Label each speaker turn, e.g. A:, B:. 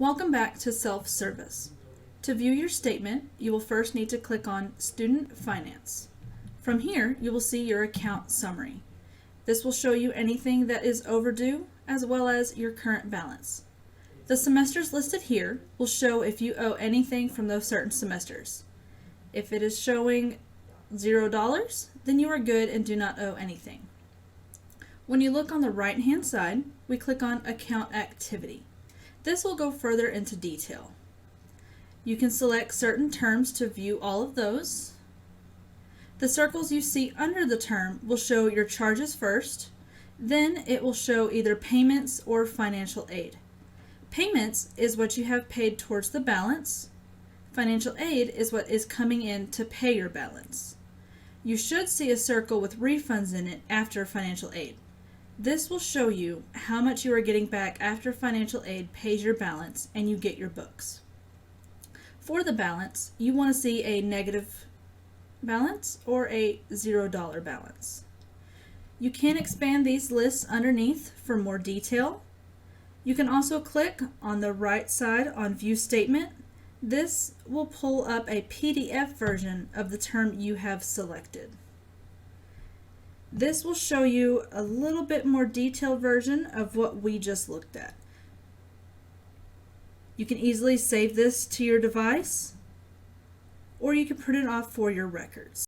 A: Welcome back to Self-Service. To view your statement, you will first need to click on Student Finance. From here, you will see your account summary. This will show you anything that is overdue as well as your current balance. The semesters listed here will show if you owe anything from those certain semesters. If it is showing $0, then you are good and do not owe anything. When you look on the right-hand side, we click on Account Activity. This will go further into detail. You can select certain terms to view all of those. The circles you see under the term will show your charges first, then it will show either payments or financial aid. Payments is what you have paid towards the balance. Financial aid is what is coming in to pay your balance. You should see a circle with refunds in it after financial aid. This will show you how much you are getting back after financial aid pays your balance and you get your books. For the balance, you want to see a negative balance or a $0 balance. You can expand these lists underneath for more detail. You can also click on the right side on View Statement. This will pull up a PDF version of the term you have selected. This will show you a little bit more detailed version of what we just looked at. You can easily save this to your device, or you can print it off for your records.